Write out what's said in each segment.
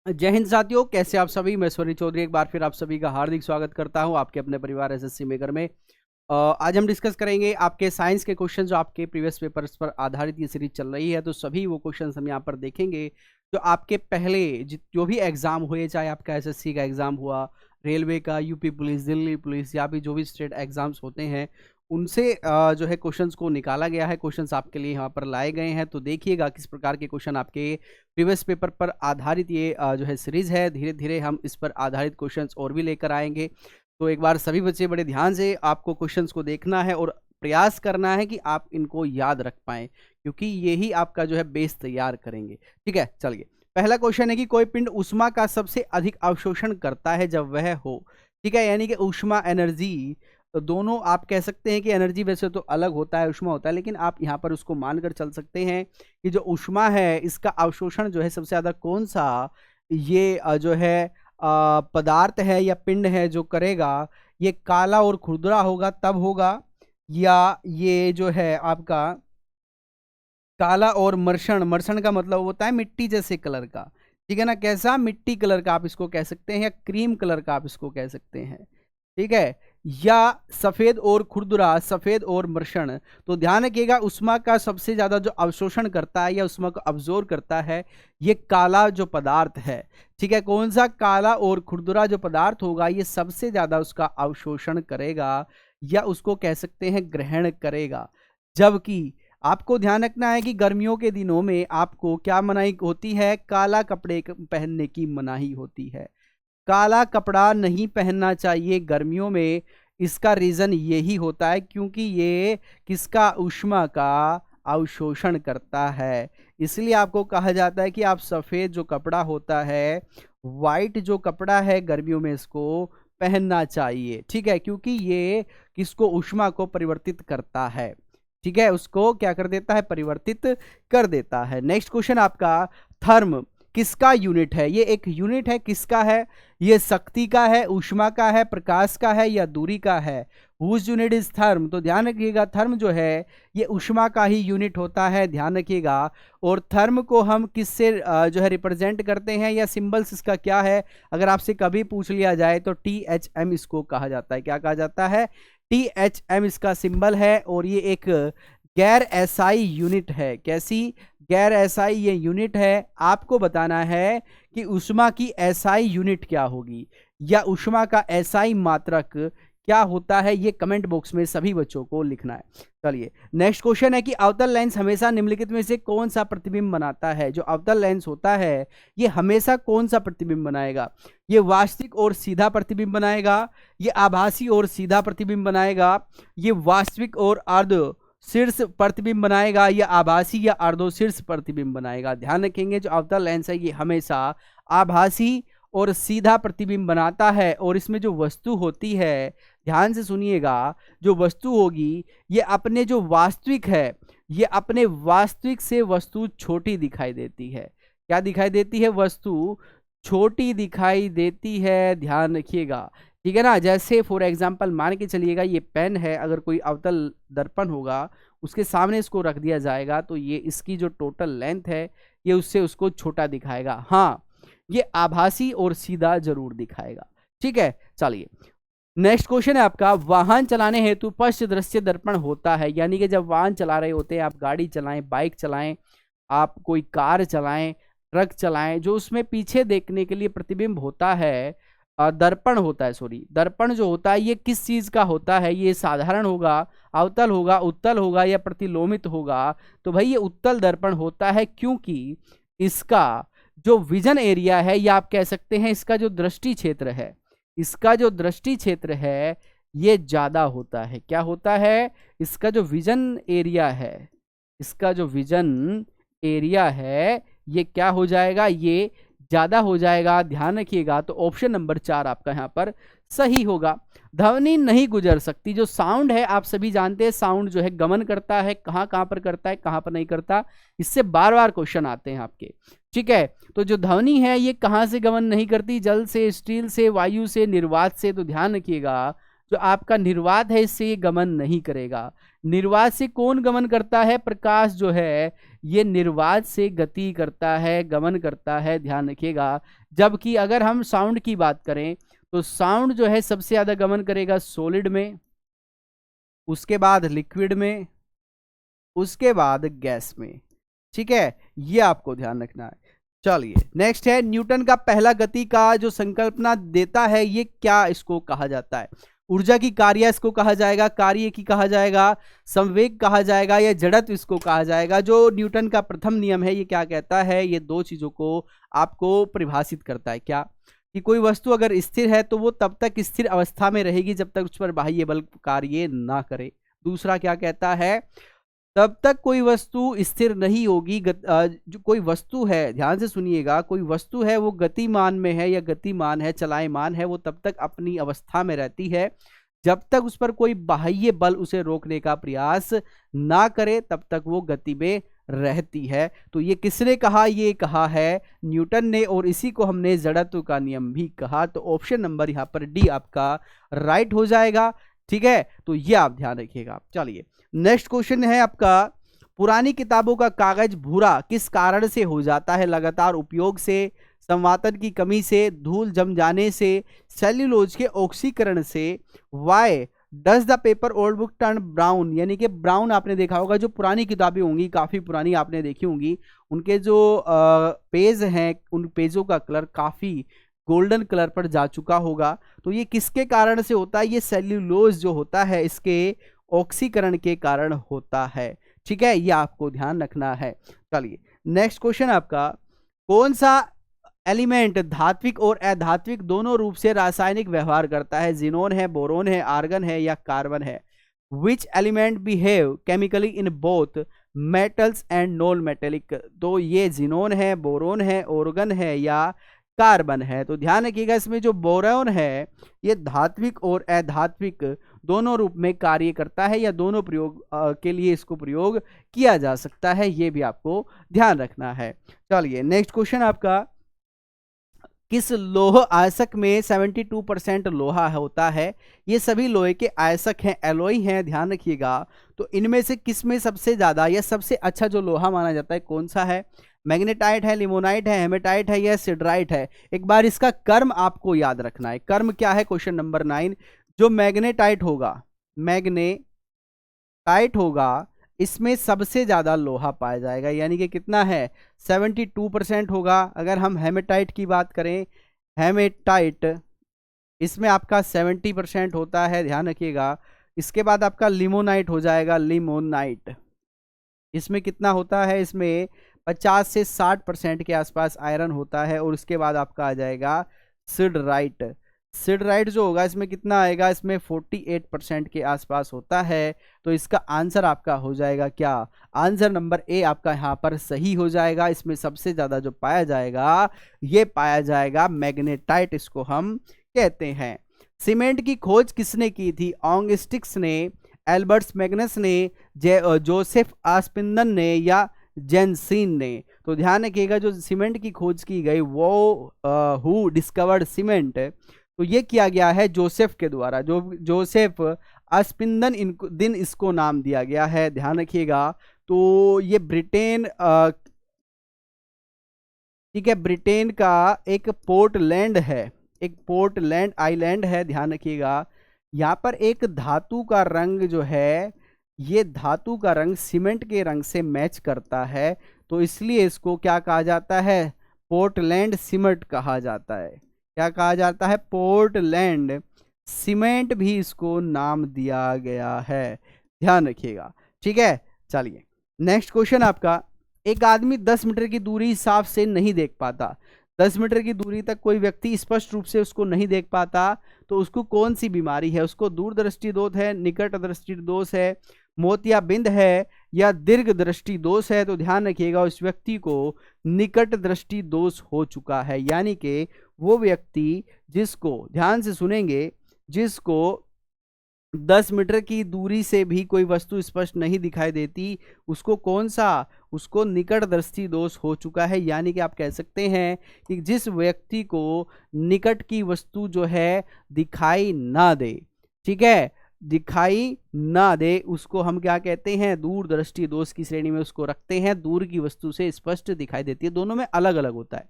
जय हिंद साथियों, कैसे आप सभी। मैं स्वरी चौधरी एक बार फिर आप सभी का हार्दिक स्वागत करता हूं आपके अपने परिवार एसएससी मेकर में। आज हम डिस्कस करेंगे आपके साइंस के क्वेश्चन जो आपके प्रीवियस पेपर्स पर आधारित ये सीरीज चल रही है। तो सभी वो क्वेश्चंस हम यहाँ पर देखेंगे जो आपके पहले जो भी एग्जाम हुए, चाहे आपका एसएससी का एग्जाम हुआ, रेलवे का, यूपी पुलिस, दिल्ली पुलिस या भी जो भी स्टेट एग्जाम्स होते हैं उनसे जो है क्वेश्चंस को निकाला गया है। क्वेश्चंस आपके लिए यहाँ पर लाए गए हैं, तो देखिएगा किस प्रकार के क्वेश्चन आपके प्रीवियस पेपर पर आधारित ये जो है सीरीज है। धीरे धीरे हम इस पर आधारित क्वेश्चंस और भी लेकर आएंगे। तो एक बार सभी बच्चे बड़े ध्यान से आपको क्वेश्चंस को देखना है और प्रयास करना है कि आप इनको याद रख पाएं, क्योंकि यही आपका जो है बेस तैयार करेंगे। ठीक है, चलिए पहला क्वेश्चन है कि कोई पिंड ऊष्मा का सबसे अधिक अवशोषण करता है जब वह हो। ठीक है, यानी कि ऊष्मा एनर्जी, तो दोनों आप कह सकते हैं कि एनर्जी वैसे तो अलग होता है, ऊष्मा होता है, लेकिन आप यहाँ पर उसको मानकर चल सकते हैं कि जो ऊष्मा है इसका अवशोषण जो है सबसे ज़्यादा कौन सा ये जो है पदार्थ है या पिंड है जो करेगा, ये काला और खुरदरा होगा तब होगा, या ये जो है आपका काला और मर्षण, मर्षण का मतलब होता है मिट्टी जैसे कलर का। ठीक है ना, कैसा मिट्टी कलर का आप इसको कह सकते हैं, या क्रीम कलर का आप इसको कह सकते हैं। ठीक है, या सफेद और खुरदुरा, सफेद और मर्षण। तो ध्यान रखिएगा, उष्मा का सबसे ज्यादा जो अवशोषण करता है या उष्मा को अब्जॉर्ब करता है ये काला जो पदार्थ है। ठीक है, कौन सा काला और खुरदुरा जो पदार्थ होगा ये सबसे ज्यादा उसका अवशोषण करेगा या उसको कह सकते हैं ग्रहण करेगा। जबकि आपको ध्यान रखना है कि गर्मियों के दिनों में आपको क्या मनाही होती है, काला कपड़े पहनने की मनाही होती है। काला कपड़ा नहीं पहनना चाहिए गर्मियों में। इसका रीजन यही होता है क्योंकि ये किसका, ऊष्मा का अवशोषण करता है। इसलिए आपको कहा जाता है कि आप सफेद जो कपड़ा होता है, वाइट जो कपड़ा है, गर्मियों में इसको पहनना चाहिए। ठीक है, क्योंकि ये किसको, ऊष्मा को परिवर्तित करता है। ठीक है, उसको क्या कर देता है, परिवर्तित कर देता है। नेक्स्ट क्वेश्चन आपका, थर्म किसका यूनिट है। ये एक यूनिट है, किसका है, ये शक्ति का है, ऊष्मा का है, प्रकाश का है या दूरी का है। Whose unit is therm. तो ध्यान रखिएगा, थर्म जो है ये ऊष्मा का ही यूनिट होता है, ध्यान रखिएगा। और थर्म को हम किससे जो है रिप्रेजेंट करते हैं या सिंबल्स इसका क्या है, अगर आपसे कभी पूछ लिया जाए तो THM इसको कहा जाता है। क्या कहा जाता है, THM इसका सिंबल है। और ये एक गैर एसआई यूनिट है। कैसी, गैर एसआई ये यूनिट है। आपको बताना है कि ऊष्मा की एसआई यूनिट क्या होगी या ऊष्मा का एसआई मात्रक क्या होता है, ये कमेंट बॉक्स में सभी बच्चों को लिखना है। चलिए नेक्स्ट क्वेश्चन है कि अवतल लेंस हमेशा निम्नलिखित में से कौन सा प्रतिबिंब बनाता है। जो अवतल लेंस होता है ये हमेशा कौन सा प्रतिबिंब बनाएगा, ये वास्तविक और सीधा प्रतिबिंब बनाएगा, ये आभासी और सीधा प्रतिबिंब बनाएगा, ये वास्तविक और अर्ध शीर्ष प्रतिबिंब बनाएगा, या आभासी या अर्धो शीर्ष प्रतिबिंब बनाएगा। ध्यान रखेंगे जो अवतल लेंस है ये हमेशा आभासी और सीधा प्रतिबिंब बनाता है। और इसमें जो वस्तु होती है, ध्यान से सुनिएगा, जो वस्तु होगी ये अपने जो वास्तविक है, ये अपने वास्तविक से वस्तु छोटी दिखाई देती है। क्या दिखाई देती है, वस्तु छोटी दिखाई देती है, ध्यान रखिएगा। ठीक है ना, जैसे फॉर एग्जाम्पल मान के चलिएगा ये पेन है, अगर कोई अवतल दर्पण होगा उसके सामने इसको रख दिया जाएगा तो ये इसकी जो टोटल लेंथ है ये उससे उसको छोटा दिखाएगा। हाँ, ये आभासी और सीधा जरूर दिखाएगा। ठीक है, चलिए नेक्स्ट क्वेश्चन है आपका, वाहन चलाने हेतु पश्च दृश्य दर्पण होता है। यानी कि जब वाहन चला रहे होते हैं, आप गाड़ी चलाएं, बाइक चलाएं, आप कोई कार चलाएं, ट्रक चलाएं, जो उसमें पीछे देखने के लिए प्रतिबिंब होता है, दर्पण होता है, सॉरी दर्पण जो होता है ये किस चीज का होता है, ये साधारण होगा, अवतल होगा, उत्तल होगा या प्रतिलोमित होगा। तो भाई ये उत्तल दर्पण होता है, क्योंकि इसका जो विजन एरिया है या आप कह सकते हैं इसका जो दृष्टि क्षेत्र है, इसका जो दृष्टि क्षेत्र है ये ज्यादा होता है। क्या होता है, इसका जो विजन एरिया है, इसका जो विजन एरिया है ये क्या हो जाएगा, ये ज्यादा हो जाएगा। ध्यान रखिएगा, तो ऑप्शन नंबर 4 आपका यहाँ पर सही होगा। ध्वनि नहीं गुजर सकती। जो साउंड है आप सभी जानते हैं, साउंड जो है गमन करता है, कहाँ कहाँ पर करता है, कहाँ पर नहीं करता, इससे बार बार क्वेश्चन आते हैं आपके। ठीक है, तो जो ध्वनि है ये कहाँ से गमन नहीं करती, जल से, स्टील से, वायु से, निर्वात से। तो ध्यान रखिएगा जो आपका निर्वात है इससे ये गमन नहीं करेगा। निर्वात से कौन गमन करता है? प्रकाश जो है ये निर्वात से गति करता है, गमन करता है, ध्यान रखिएगा। जबकि अगर हम साउंड की बात करें तो साउंड जो है सबसे ज्यादा गमन करेगा सॉलिड में, उसके बाद लिक्विड में, उसके बाद गैस में। ठीक है, ये आपको ध्यान रखना है। चलिए नेक्स्ट है, न्यूटन का पहला गति का जो संकल्पना देता है ये क्या इसको कहा जाता है? ऊर्जा की कार्य इसको कहा जाएगा, कार्य की कहा जाएगा, संवेग कहा जाएगा, या जड़त्व इसको कहा जाएगा। जो न्यूटन का प्रथम नियम है ये क्या कहता है? ये दो चीजों को आपको परिभाषित करता है। क्या? कि कोई वस्तु अगर स्थिर है तो वो तब तक स्थिर अवस्था में रहेगी जब तक उस पर बाह्य बल कार्य ना करे। दूसरा क्या कहता है? तब तक कोई वस्तु स्थिर नहीं होगी। जो कोई वस्तु है, ध्यान से सुनिएगा, कोई वस्तु है वो गतिमान में है या गतिमान है, चलायमान है, वो तब तक अपनी अवस्था में रहती है जब तक उस पर कोई बाह्य बल उसे रोकने का प्रयास ना करे, तब तक वो गति में रहती है। तो ये किसने कहा? ये कहा है न्यूटन ने, और इसी को हमने जड़त्व का नियम भी कहा। तो ऑप्शन नंबर यहाँ पर डी आपका राइट हो जाएगा। ठीक है, तो ये आप ध्यान रखिएगा। चलिए नेक्स्ट क्वेश्चन है आपका, पुरानी किताबों का कागज भूरा किस कारण से हो जाता है? लगातार उपयोग से, संवातन की कमी से, धूल जम जाने से, सेल्यूलोज के ऑक्सीकरण से। Why does the paper old book turn brown? यानी कि ब्राउन आपने देखा होगा, जो पुरानी किताबें होंगी, काफी पुरानी आपने देखी होंगी, उनके जो पेज हैं उन पेजों का कलर काफी गोल्डन कलर पर जा चुका होगा। तो ये किसके कारण से होता है? ये सेल्यूलोज जो होता है इसके ऑक्सीकरण के कारण होता है। ठीक है, ये आपको ध्यान रखना है। चलिए नेक्स्ट क्वेश्चन आपका, कौन सा एलिमेंट धात्विक और अधात्विक दोनों रूप से रासायनिक व्यवहार करता है? जिनोन है, बोरोन है, आर्गन है, या कार्बन है? Which element behave chemically in both metals and non metallic? तो ये जिनोन है, बोरोन है, ऑर्गन है, या कार्बन है? तो ध्यान रखिएगा, इसमें जो बोरोन है ये धात्विक और अधात्विक दोनों रूप में कार्य करता है, या दोनों प्रयोग के लिए इसको प्रयोग किया जा सकता है, ये भी आपको ध्यान रखना है। चलिए नेक्स्ट क्वेश्चन आपका, किस लोह आयसक में 72% लोहा होता है? ये सभी लोहे के आयसक हैं, एलॉय हैं, ध्यान रखिएगा। तो इनमें से किस में सबसे ज्यादा या सबसे अच्छा जो लोहा माना जाता है कौन सा है? मैग्नेटाइट है, लिमोनाइट है, हेमेटाइट है, या सिडराइट है? एक बार इसका कर्म आपको याद रखना है। कर्म क्या है? क्वेश्चन नंबर 9, जो मैग्नेटाइट होगा, मैग्नेटाइट होगा, इसमें सबसे ज्यादा लोहा पाया जाएगा, यानी कि कितना है? 72% होगा। अगर हम हेमेटाइट की बात करें, हेमेटाइट इसमें आपका 70% होता है, ध्यान रखिएगा। इसके बाद आपका लिमोनाइट हो जाएगा, लिमोनाइट इसमें कितना होता है? इसमें 50 से 60% के आसपास आयरन होता है। और उसके बाद आपका आ जाएगा सिडराइट। सिडराइट जो होगा इसमें कितना आएगा? इसमें 48% के आसपास होता है। तो इसका आंसर आपका हो जाएगा क्या? आंसर नंबर ए आपका यहाँ पर सही हो जाएगा। इसमें सबसे ज्यादा जो पाया जाएगा ये पाया जाएगा मैग्नेटाइट, इसको हम कहते हैं। सीमेंट की खोज किसने की थी? ऑंगस्टिक्स ने, एल्बर्ट्स मैग्नस ने, जोसेफ आस्पिंदन ने, या जेनसीन ने? तो ध्यान रखिएगा, जो सीमेंट की खोज की गई वो हु डिस्कवर्ड सीमेंट, तो ये किया गया है जोसेफ के द्वारा। जो जोसेफ आस्पिंदन दिन इसको नाम दिया गया है, ध्यान रखिएगा। तो ये ब्रिटेन, ठीक है, ब्रिटेन का एक पोर्टलैंड है, एक पोर्टलैंड आइलैंड है, ध्यान रखिएगा। यहाँ पर एक धातु का रंग जो है, ये धातु का रंग सीमेंट के रंग से मैच करता है, तो इसलिए इसको क्या कहा जाता है? पोर्टलैंड सीमेंट कहा जाता है। क्या कहा जाता है? पोर्टलैंड सीमेंट भी इसको नाम दिया गया है, ध्यान रखिएगा। ठीक है, चलिए नेक्स्ट क्वेश्चन आपका, एक आदमी 10 मीटर की दूरी साफ से नहीं देख पाता। 10 मीटर की दूरी तक कोई व्यक्ति स्पष्ट रूप से उसको नहीं देख पाता, तो उसको कौन सी बीमारी है? उसको दूरदृष्टि दोष है, निकट दृष्टि दोष है, मोतियाबिंद है, या दीर्घ दृष्टि दोष है? तो ध्यान रखिएगा, उस व्यक्ति को निकट दृष्टि दोष हो चुका है, यानी कि वो व्यक्ति जिसको, ध्यान से सुनेंगे, जिसको 10 मीटर की दूरी से भी कोई वस्तु स्पष्ट नहीं दिखाई देती, उसको कौन सा? उसको निकट दृष्टि दोष हो चुका है। यानी कि आप कह सकते हैं कि जिस व्यक्ति को निकट की वस्तु जो है दिखाई ना दे, ठीक है, दिखाई ना दे उसको हम क्या कहते हैं, दूरदृष्टि दोष की श्रेणी में उसको रखते हैं। दूर की वस्तु से स्पष्ट दिखाई देती है, दोनों में अलग अलग होता है।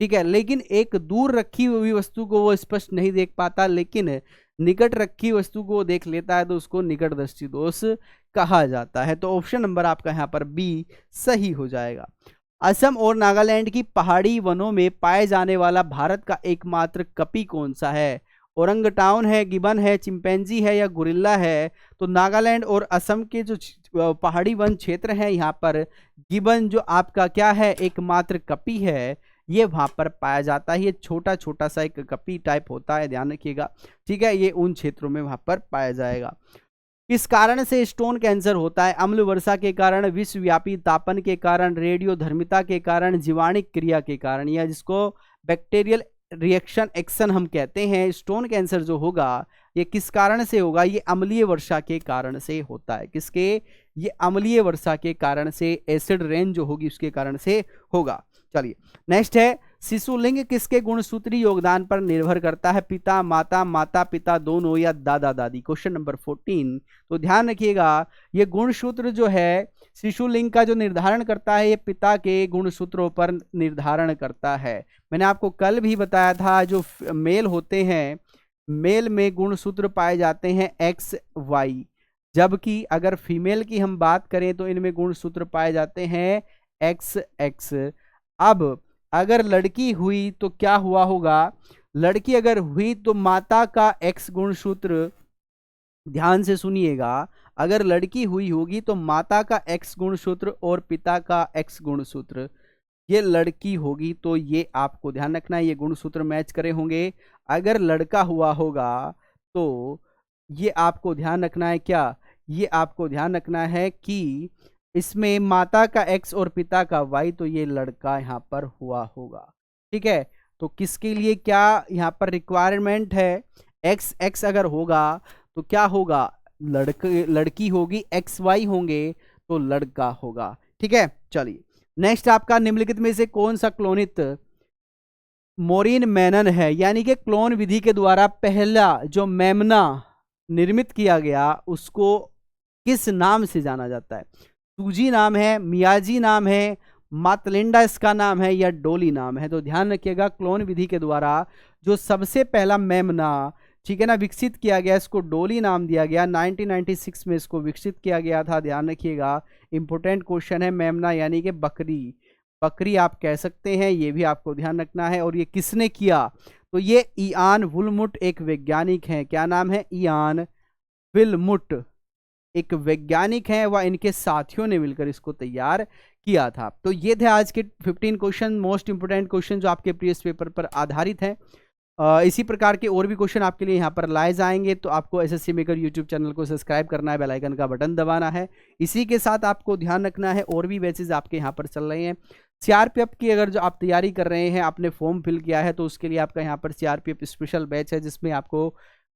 ठीक है, लेकिन एक दूर रखी हुई वस्तु को वो स्पष्ट नहीं देख पाता, लेकिन निकट रखी वस्तु को देख लेता है, तो उसको निकट दृष्टि दोष कहा जाता है। तो ऑप्शन नंबर आपका यहाँ पर बी सही हो जाएगा। असम और नागालैंड की पहाड़ी वनों में पाए जाने वाला भारत का एकमात्र कपी कौन सा है? ओरंगटाउन है, गिबन है, चिंपैंजी है या गुरिल्ला है? तो नागालैंड और असम के जो पहाड़ी वन क्षेत्र हैं, यहाँ पर गिबन जो आपका क्या है, एकमात्र कपी है, ये वहां पर पाया जाता है। ये छोटा छोटा सा एक कपी टाइप होता है, ध्यान रखिएगा। ठीक है, ये उन क्षेत्रों में वहां पर पाया जाएगा। किस कारण से स्टोन कैंसर होता है? अम्ल वर्षा के कारण, विश्वव्यापी तापन के कारण, रेडियोधर्मिता के कारण, जीवाणिक क्रिया के कारण, या जिसको बैक्टीरियल रिएक्शन एक्शन हम कहते हैं। स्टोन कैंसर जो होगा ये किस कारण से होगा? ये अम्लीय वर्षा के कारण से होता है। किसके? ये अम्लीय वर्षा के कारण से, एसिड रेन जो होगी उसके कारण से होगा। चलिए नेक्स्ट है, शिशुलिंग किसके गुणसूत्री योगदान पर निर्भर करता है? पिता, माता, माता पिता दोनों या दादा दादी? Question number 14। तो ध्यान रखिएगा, ये गुणसूत्र जो है शिशुलिंग का जो निर्धारण करता है, ये पिता के गुणसूत्रों पर निर्धारण करता है। मैंने आपको कल भी बताया था, जो मेल होते हैं, मेल में गुणसूत्र पाए जाते हैं एक्स वाई, जबकि अगर फीमेल की हम बात करें तो इनमें गुणसूत्र पाए जाते हैं एक्स एक्स। अब अगर लड़की हुई तो क्या हुआ होगा? लड़की अगर हुई तो माता का एक्स गुणसूत्र, ध्यान से सुनिएगा, अगर लड़की हुई होगी तो माता का एक्स गुणसूत्र और पिता का एक्स गुणसूत्र, ये लड़की होगी तो ये आपको ध्यान रखना है, ये गुणसूत्र मैच करे होंगे। अगर लड़का हुआ होगा तो ये आपको ध्यान रखना है, क्या? ये आपको ध्यान रखना है कि इसमें माता का एक्स और पिता का वाई, तो ये लड़का यहाँ पर हुआ होगा। ठीक है, तो किसके लिए क्या यहाँ पर रिक्वायरमेंट है? एक्स एक्स अगर होगा तो क्या होगा? लड़की होगी, एक्स वाई होंगे तो लड़का होगा। ठीक है, चलिए नेक्स्ट आपका, निम्नलिखित में से कौन सा क्लोनित मोरिन मैनन है? यानी कि क्लोन विधि के द्वारा पहला जो मेमना निर्मित किया गया उसको किस नाम से जाना जाता है? सूजी नाम है, मियाजी नाम है, मातलिंडा इसका नाम है, या डोली नाम है? तो ध्यान रखिएगा, क्लोन विधि के द्वारा जो सबसे पहला मेमना, ठीक है ना, विकसित किया गया, इसको डोली नाम दिया गया। 1996 में इसको विकसित किया गया था। ध्यान रखिएगा, इंपॉर्टेंट क्वेश्चन है। मेमना यानी कि बकरी, बकरी आप कह सकते हैं, ये भी आपको ध्यान रखना है। और ये किसने किया? तो ये इयान वुलमुट एक वैज्ञानिक हैं। क्या नाम है? इयान विलमुट एक वैज्ञानिक हैं, व इनके साथियों ने मिलकर इसको तैयार किया था। तो ये थे आज के 15 क्वेश्चन, मोस्ट इंपोर्टेंट क्वेश्चन जो आपके प्रीवियस पेपर पर आधारित हैं। इसी प्रकार के और भी क्वेश्चन आपके लिए यहाँ पर लाए जाएंगे, तो आपको एसएससी मेकर यूट्यूब चैनल को सब्सक्राइब करना है, बेल आइकन का बटन दबाना है। इसी के साथ आपको ध्यान रखना है, और भी बैचेज आपके यहाँ पर चल रहे हैं। सीआरपीएफ की अगर जो आप तैयारी कर रहे हैं, आपने फॉर्म फिल किया है, तो उसके लिए आपका यहाँ पर सीआरपीएफ स्पेशल बैच है, जिसमें आपको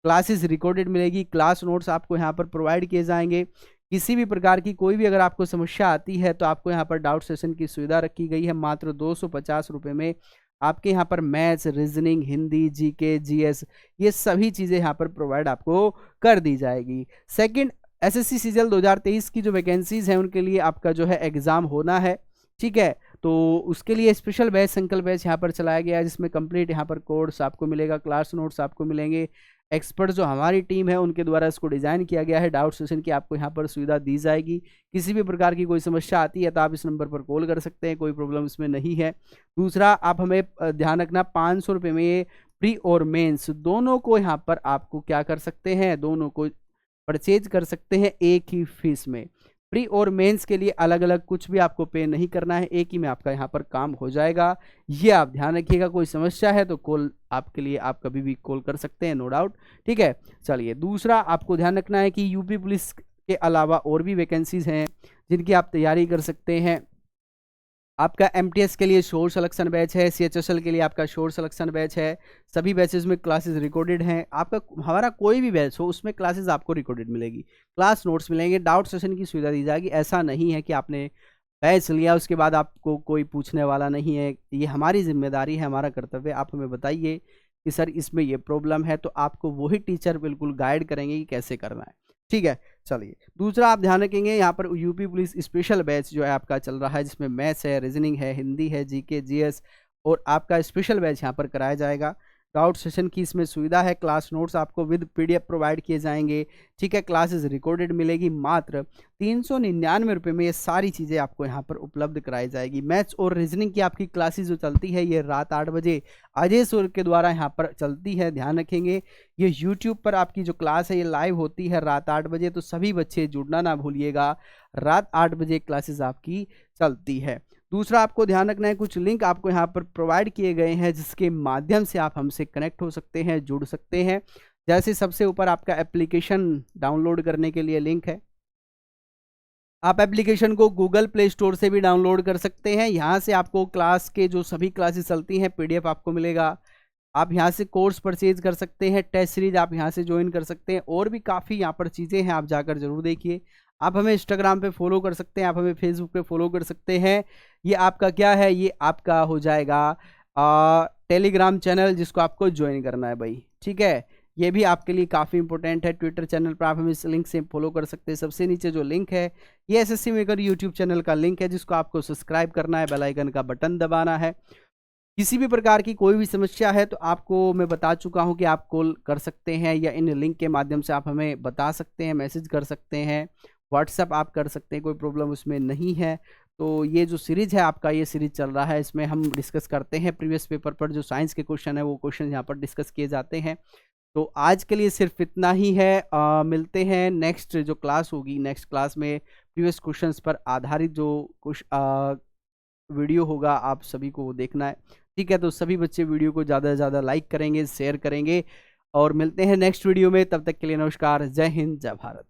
क्लासेस रिकॉर्डेड मिलेगी, क्लास नोट्स आपको यहाँ पर प्रोवाइड किए जाएंगे। किसी भी प्रकार की कोई भी अगर आपको समस्या आती है तो आपको यहाँ पर डाउट सेशन की सुविधा रखी गई है। मात्र 250 रुपये में आपके यहाँ पर maths, reasoning, Hindi, GK, GS, ये सभी चीज़ें यहाँ पर प्रोवाइड आपको कर दी जाएगी। सेकंड, एसएससी सीजीएल 2023 की जो वैकेंसीज हैं उनके लिए आपका जो है एग्ज़ाम होना है। ठीक है, तो उसके लिए स्पेशल बैच, संकल्प बैच यहाँ पर चलाया गया है, जिसमें कंप्लीट यहाँ पर कोर्स आपको मिलेगा, क्लास नोट्स आपको मिलेंगे, एक्सपर्ट जो हमारी टीम है उनके द्वारा इसको डिज़ाइन किया गया है। डाउट सेशन की आपको यहाँ पर सुविधा दी जाएगी। किसी भी प्रकार की कोई समस्या आती है तो आप इस नंबर पर कॉल कर सकते हैं, कोई प्रॉब्लम इसमें नहीं है। दूसरा, आप हमें ध्यान रखना, 500 रुपये में प्री और मेंस दोनों को यहाँ पर आपको क्या कर सकते हैं, दोनों को परचेज कर सकते हैं एक ही फीस में। प्री और मेंस के लिए अलग अलग कुछ भी आपको पे नहीं करना है, एक ही में आपका यहाँ पर काम हो जाएगा। ये आप ध्यान रखिएगा। कोई समस्या है तो कॉल आपके लिए आप कभी भी कॉल कर सकते हैं, नो डाउट। ठीक है, चलिए दूसरा आपको ध्यान रखना है कि यूपी पुलिस के अलावा और भी वैकेंसीज हैं जिनकी आप तैयारी कर सकते हैं। आपका एमटीएस के लिए शोर सिलेक्शन बैच है, सीएचएसएल के लिए आपका शोर सिलेक्शन बैच है। सभी बैचेस में क्लासेस रिकॉर्डेड हैं। आपका हमारा कोई भी बैच हो उसमें क्लासेस आपको रिकॉर्डेड मिलेगी, क्लास नोट्स मिलेंगे, डाउट सेशन की सुविधा दी जाएगी। ऐसा नहीं है कि आपने बैच लिया उसके बाद आपको कोई पूछने वाला नहीं है। ये हमारी जिम्मेदारी है, हमारा कर्तव्य। आप हमें बताइए कि सर इसमें ये प्रॉब्लम है, तो आपको वही टीचर बिल्कुल गाइड करेंगे कि कैसे करना है। ठीक है, चलिए दूसरा आप ध्यान रखेंगे, यहाँ पर यूपी पुलिस स्पेशल बैच जो है आपका चल रहा है, जिसमें मैथ्स है, रीजनिंग है, हिंदी है, जीके, जीएस और आपका स्पेशल बैच यहाँ पर कराया जाएगा। डाउट सेशन की इसमें सुविधा है, क्लास नोट्स आपको विद पीडीएफ प्रोवाइड किए जाएंगे। ठीक है, क्लासेस रिकॉर्डेड मिलेगी, मात्र 399 रुपये में ये सारी चीज़ें आपको यहाँ पर उपलब्ध कराई जाएगी। मैथ्स और रीजनिंग की आपकी क्लासेस जो चलती है ये रात 8 बजे अजय सूर्य के द्वारा यहाँ पर चलती है, ध्यान रखेंगे। ये यूट्यूब पर आपकी जो क्लास है ये लाइव होती है रात 8 बजे, तो सभी बच्चे जुड़ना ना भूलिएगा, रात 8 बजे क्लासेस आपकी चलती है। दूसरा आपको ध्यान रखना है, कुछ लिंक आपको यहाँ पर प्रोवाइड किए गए हैं जिसके माध्यम से आप हमसे कनेक्ट हो सकते हैं, जुड़ सकते हैं। जैसे सबसे ऊपर आपका एप्लीकेशन डाउनलोड करने के लिए लिंक है, आप एप्लीकेशन को गूगल प्ले स्टोर से भी डाउनलोड कर सकते हैं। यहाँ से आपको क्लास के जो सभी क्लासेस चलती हैं पीडीएफ आपको मिलेगा। आप यहाँ से कोर्स परचेज कर सकते हैं, टेस्ट सीरीज आप यहाँ से ज्वाइन कर सकते हैं, और भी काफ़ी यहाँ पर चीज़ें हैं, आप जाकर जरूर देखिए। आप हमें इंस्टाग्राम पे फॉलो कर सकते हैं, आप हमें फेसबुक पे फॉलो कर सकते हैं। ये आपका क्या है, ये आपका हो जाएगा टेलीग्राम चैनल, जिसको आपको ज्वाइन करना है भाई। ठीक है, ये भी आपके लिए काफ़ी इंपॉर्टेंट है। ट्विटर चैनल पर आप हमें इस लिंक से फॉलो कर सकते हैं। सबसे नीचे जो लिंक है ये एसएससी मेकर यूट्यूब चैनल का लिंक है, जिसको आपको सब्सक्राइब करना है, बेल आइकन का बटन दबाना है। किसी भी प्रकार की कोई भी समस्या है तो आपको मैं बता चुका हूं कि आप कॉल कर सकते हैं, या इन लिंक के माध्यम से आप हमें बता सकते हैं, मैसेज कर सकते हैं, व्हाट्सएप आप कर सकते हैं, कोई प्रॉब्लम उसमें नहीं है। तो ये जो सीरीज है आपका, ये सीरीज चल रहा है, इसमें हम डिस्कस करते हैं प्रीवियस पेपर पर जो साइंस के क्वेश्चन है वो क्वेश्चन यहाँ पर डिस्कस किए जाते हैं। तो आज के लिए सिर्फ इतना ही है। मिलते हैं नेक्स्ट जो क्लास होगी, नेक्स्ट क्लास में प्रीवियस क्वेश्चंस पर आधारित जो कुछ वीडियो होगा, आप सभी को वो देखना है। ठीक है, तो सभी बच्चे वीडियो को ज़्यादा से ज़्यादा लाइक करेंगे, शेयर करेंगे, और मिलते हैं नेक्स्ट वीडियो में। तब तक के लिए नमस्कार, जय हिंद, जय भारत।